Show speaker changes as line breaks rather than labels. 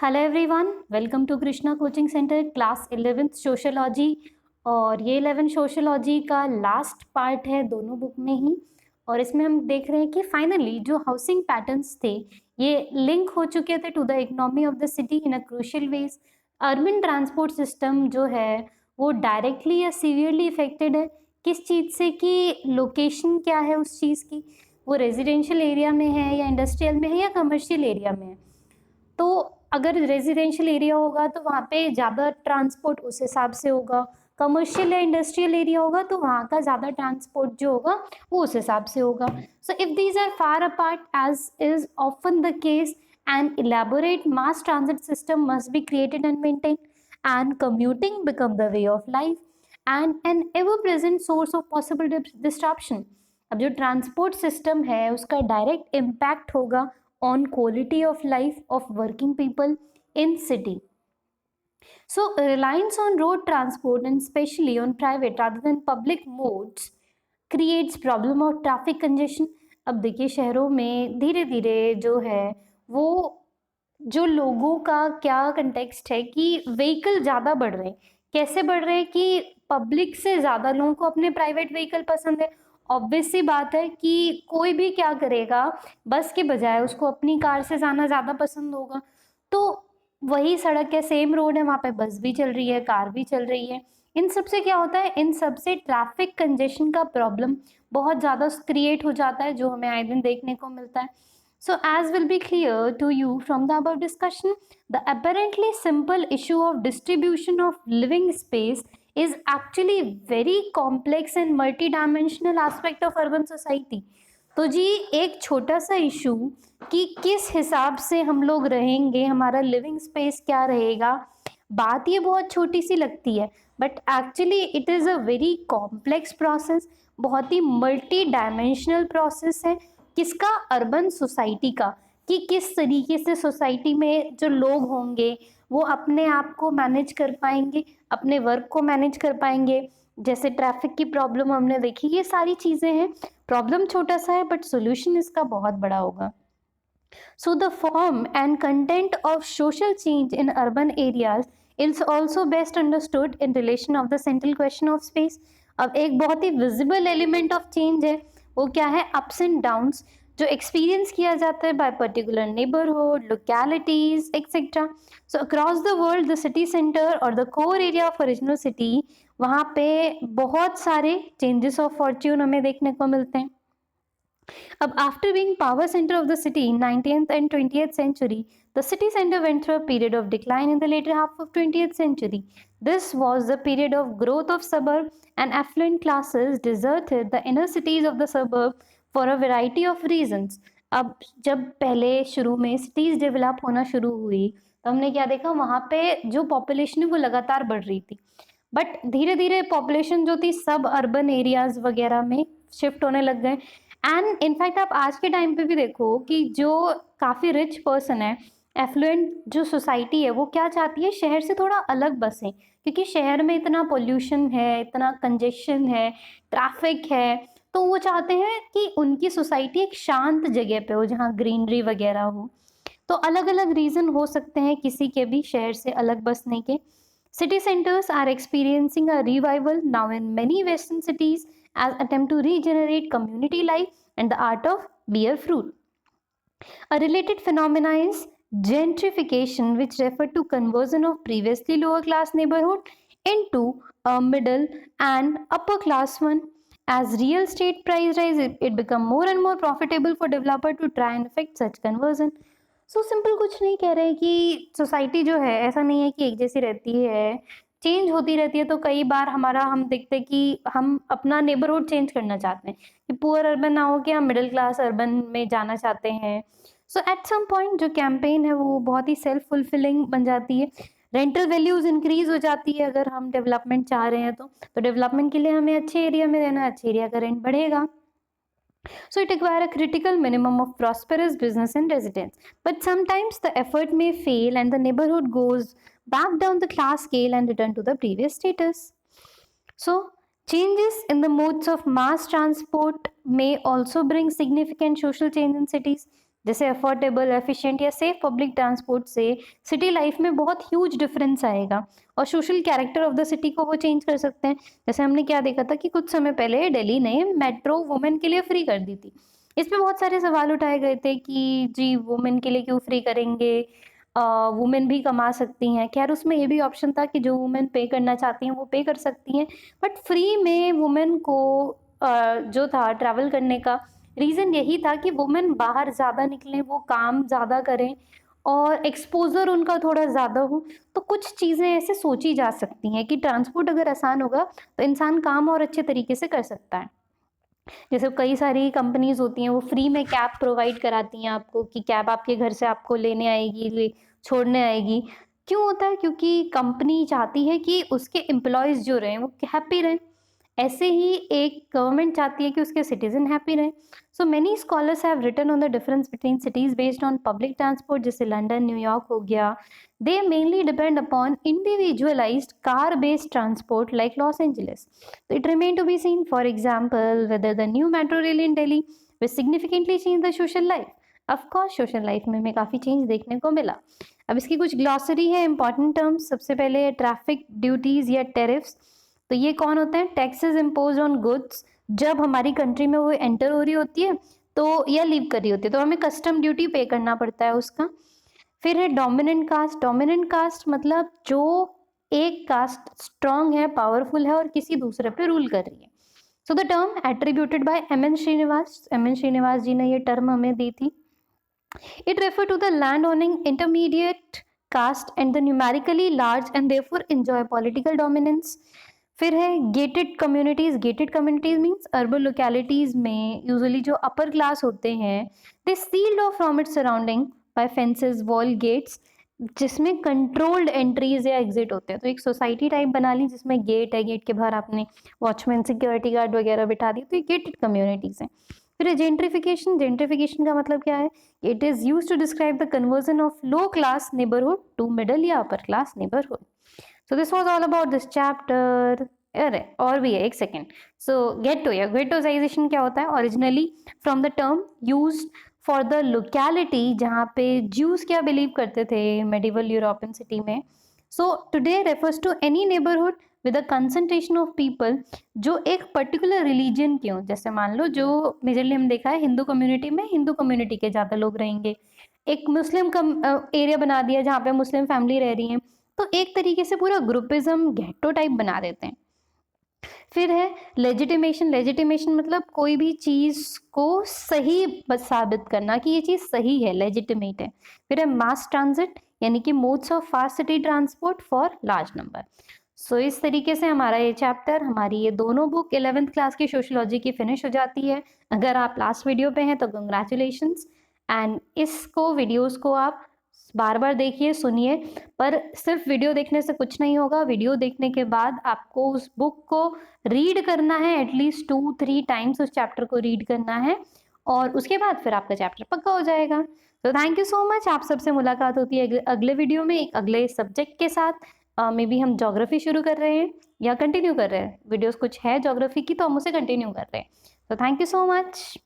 Hello everyone, welcome to Krishna coaching centre class 11th sociology. और ये 11 sociology का last part है दोनों बुक में ही। और इसमें हम देख रहे हैं कि फाइनली जो हाउसिंग पैटर्न्स थे ये लिंक हो चुके थे to the economy of the city in a crucial ways. Urban transport system जो है वो डायरेक्टली या सीवियरली इफेक्टेड है किस चीज़ से कि लोकेशन क्या है उस चीज़ की, वो रेजिडेंशियल एरिया में है या इंडस्ट्रियल में है या कमर्शियल एरिया में है। तो अगर रेजिडेंशियल एरिया होगा तो वहाँ पे ज़्यादा ट्रांसपोर्ट उस हिसाब से होगा, कमर्शियल या इंडस्ट्रियल एरिया होगा तो वहाँ का ज़्यादा ट्रांसपोर्ट जो होगा वो उस हिसाब से होगा। So if these are far apart as is often the case, an elaborate mass transit system must be created and maintained, and commuting become the way of life and an ever present source of possible disruption। अब जो transport system है उसका direct impact होगा on quality of life of working people in city। So reliance on road transport and especially on private rather than public modes creates problem of traffic congestion। अब देखिए शहरों में धीरे धीरे जो है वो जो लोगों का क्या कंटेक्स्ट है कि व्हीकल ज़्यादा बढ़ रहे हैं। कैसे बढ़ रहे हैं कि पब्लिक से ज़्यादा लोगों को अपने प्राइवेट व्हीकल पसंद है। ऑब्वियस सी बात है कि कोई भी क्या करेगा, बस के बजाय उसको अपनी कार से जाना ज़्यादा पसंद होगा। तो वही सड़क है, सेम रोड है, वहाँ पे बस भी चल रही है, कार भी चल रही है। इन सब से क्या होता है, इन सब से ट्रैफिक कंजेशन का प्रॉब्लम बहुत ज़्यादा क्रिएट हो जाता है जो हमें आए दिन देखने को मिलता है। So as will be clear to you from the above discussion, the apparently simple issue of distribution of living space is actually very complex and multidimensional aspect of urban society। तो जी एक छोटा सा इशू कि किस हिसाब से हम लोग रहेंगे, हमारा लिविंग स्पेस क्या रहेगा, बात ये बहुत छोटी सी लगती है but actually it is a very complex process, बहुत ही मल्टी डायमेंशनल प्रोसेस है। किसका? अर्बन सोसाइटी का, कि किस तरीके से सोसाइटी में जो लोग होंगे वो अपने आप को मैनेज कर पाएंगे, अपने वर्क को मैनेज कर पाएंगे। जैसे ट्रैफिक की प्रॉब्लम हमने देखी, ये सारी चीज़ें हैं। प्रॉब्लम छोटा सा है बट सोल्यूशन इसका बहुत बड़ा होगा। So the form and content of social change in urban areas is also best understood in relation of the central question of space। अब एक बहुत ही विजिबल एलिमेंट ऑफ चेंज है, वो क्या है? अप्स एंड डाउन्स जो एक्सपीरियंस किया जाता है by particular neighbourhood, localities etcetera. So across the world the city centre और the core area of original city, वहाँ पे बहुत सारे चेंजेस ऑफ फॉर्च्यून हमें देखने को मिलते हैं। अब after being power center of the city in 19th and 20th century, the city center went through a period of decline in the later half of 20th century। This was the period of growth of suburb and affluent classes deserted the inner cities of the suburb for a variety of reasons। अब जब पहले शुरू में cities develop होना शुरू हुई तो हमने क्या देखा, वहाँ पे जो पॉपुलेशन है वो लगातार बढ़ रही थी बट धीरे धीरे पॉपुलेशन जो थी सब अर्बन एरियाज वगैरह में शिफ्ट होने लग गए। एंड इनफैक्ट आप आज के टाइम पे भी देखो कि जो काफ़ी रिच पर्सन है, एफ्लुएंट जो सोसाइटी है, वो क्या चाहती है, शहर से थोड़ा अलग बसें, क्योंकि शहर में इतना पोल्यूशन है, इतना कंजेशन है, ट्रैफिक है। तो वो चाहते हैं कि उनकी सोसाइटी एक शांत जगह पे हो जहाँ ग्रीनरी वगैरह हो। तो अलग अलग रीज़न हो सकते हैं किसी के भी शहर से अलग बसने के। City centers are experiencing a revival now in many Western cities as attempt to regenerate community life and the art of bear fruit। A related phenomena is gentrification, which refer to conversion of previously lower class neighborhood into a middle and upper class one। As real estate price rise, it become more and more profitable for developer to try and effect such conversion। So simple कुछ नहीं कह रहे कि society जो है ऐसा नहीं है कि एक जैसी रहती है, चेंज होती रहती है। तो कई बार हमारा हम देखते हैं कि हम अपना नेबरहुड चेंज करना चाहते हैं कि पुअर अर्बन ना हो के हम मिडिल क्लास अर्बन में जाना चाहते हैं। सो एट सम पॉइंट जो कैंपेन है वो बहुत ही सेल्फ फुलफिलिंग बन जाती है। रेंटल वैल्यूज इंक्रीज हो जाती है अगर हम डेवलपमेंट चाह रहे हैं तो डेवलपमेंट के लिए हमें अच्छे एरिया में रहना है, अच्छे एरिया का रेंट बढ़ेगा। So it requires a critical minimum of prosperous business and residence. But sometimes the effort may fail and the neighborhood goes back down the class scale and return to the previous status। So changes in the modes of mass transport may also bring significant social change in cities। जैसे affordable, efficient या safe public transport से city life में बहुत huge difference आएगा और social character of the city को वो change कर सकते हैं। जैसे हमने क्या देखा था कि कुछ समय पहले दिल्ली ने मेट्रो वुमेन के लिए फ्री कर दी थी। इस पे बहुत सारे सवाल उठाए गए थे कि जी वुमेन के लिए क्यों फ्री करेंगे, वुमेन भी कमा सकती हैं। खैर उसमें ये भी ऑप्शन था कि जो वुमेन पे करना चाहती हैं वो पे कर सकती हैं, बट फ्री में वुमेन को जो था ट्रैवल करने का रीज़न यही था कि वुमेन बाहर ज़्यादा निकलें, वो काम ज़्यादा करें और एक्सपोज़र उनका थोड़ा ज़्यादा हो। तो कुछ चीज़ें ऐसे सोची जा सकती हैं कि ट्रांसपोर्ट अगर आसान होगा तो इंसान काम और अच्छे तरीके से कर सकता है। जैसे कई सारी कंपनीज़ होती हैं वो फ्री में कैब प्रोवाइड कराती हैं आपको कि कैब आपके घर से आपको लेने आएगी, ले छोड़ने आएगी। क्यों होता है? क्योंकि कंपनी चाहती है कि उसके एम्प्लॉइज़ जो रहें वो हैप्पी रहें। ऐसे ही एक गवर्नमेंट चाहती है कि उसके सिटीजन हैप्पी रहें। So many scholars have written on the difference between cities based on public transport, जैसे लंदन, न्यूयॉर्क हो गया। They mainly depend upon individualised car based transport like Los Angeles. So it remained to be seen, for example, whether the new metro rail in Delhi will significantly change the social life. Of course, social life में हमें काफ़ी change देखने को मिला। अब इसकी कुछ glossary है इंपॉर्टेंट टर्म्स। सबसे पहले ट्रैफिक ड्यूटीज या टेरिफ्स। तो ये कौन होते हैं? Taxes impose on goods. जब हमारी कंट्री में वो एंटर हो रही होती है तो या लीव कर रही होती है तो हमें कस्टम ड्यूटी पे करना पड़ता है उसका। फिर है डोमिनेंट कास्ट। डोमिनेंट कास्ट मतलब जो एक कास्ट स्ट्रांग है, पावरफुल है और किसी दूसरे पे रूल कर रही है। So the term attributed by M N. Srinivas. M N. Srinivas ji ने ये टर्म हमें दी थी। It refer to the land owning intermediate caste and the numerically large and therefore enjoy political dominance. फिर है gated communities. Gated communities means urban localities में usually जो upper class होते हैं they sealed off from its surrounding by fences, wall, gates, जिसमें controlled entries या exit होते हैं। तो एक सोसाइटी टाइप बना ली जिसमें गेट है, गेट के बाहर आपने वॉचमैन, सिक्योरिटी गार्ड वगैरह बिठा दी, तो ये गेटेड कम्युनिटीज हैं। फिर जेंट्रिफिकेशन। जेंट्रिफिकेशन का मतलब क्या है? It is use to describe the conversion of low class neighbourhood to middle या upper class neighbourhood. So this was all about this chapter. अरे और भी है, एक सेकेंड। सो गेटो या गेटोजाइजेशन क्या होता है? Originally from the term used for the locality जहाँ पे ज्यूज क्या बिलीव करते थे मेडिवल यूरोपियन सिटी में। So today refers to any neighbourhood with a concentration of people जो एक पर्टिकुलर रिलीजन के हों। जैसे मान लो जो मेजरली हम देखा है हिंदू कम्युनिटी में हिंदू कम्युनिटी के ज़्यादा लोग रहेंगे। एक मुस्लिम एरिया बना दिया जहाँ पे मुस्लिम फैमिली रह रही है, तो एक तरीके से पूरा ग्रुपिज्म गेटो टाइप बना देते हैं। फिर है लेजिटिमेशन। लेजिटिमेशन मतलब कोई भी चीज को सही साबित करना कि ये चीज सही है, लेजिटिमेट है। फिर है मास ट्रांजिट यानी कि modes of fast city transport for large number. So इस तरीके से हमारा ये चैप्टर, हमारी ये दोनों बुक 11th क्लास की सोशियोलॉजी की फिनिश हो जाती है। अगर आप लास्ट वीडियो पे हैं तो कंग्रेचुलेशंस। एंड इसको वीडियोस को आप बार बार देखिए, सुनिए, पर सिर्फ वीडियो देखने से कुछ नहीं होगा। वीडियो देखने के बाद आपको उस बुक को रीड करना है, एटलीस्ट 2-3 टाइम्स उस चैप्टर को रीड करना है और उसके बाद फिर आपका चैप्टर पक्का हो जाएगा। तो थैंक यू सो मच। आप सबसे मुलाकात होती है अगले वीडियो में एक अगले सब्जेक्ट के साथ। मे बी हम ज्योग्राफी शुरू कर रहे हैं या कंटिन्यू कर रहे हैं। वीडियोस कुछ है ज्योग्राफी की तो हम उसे कंटिन्यू कर रहे हैं। तो थैंक यू सो मच।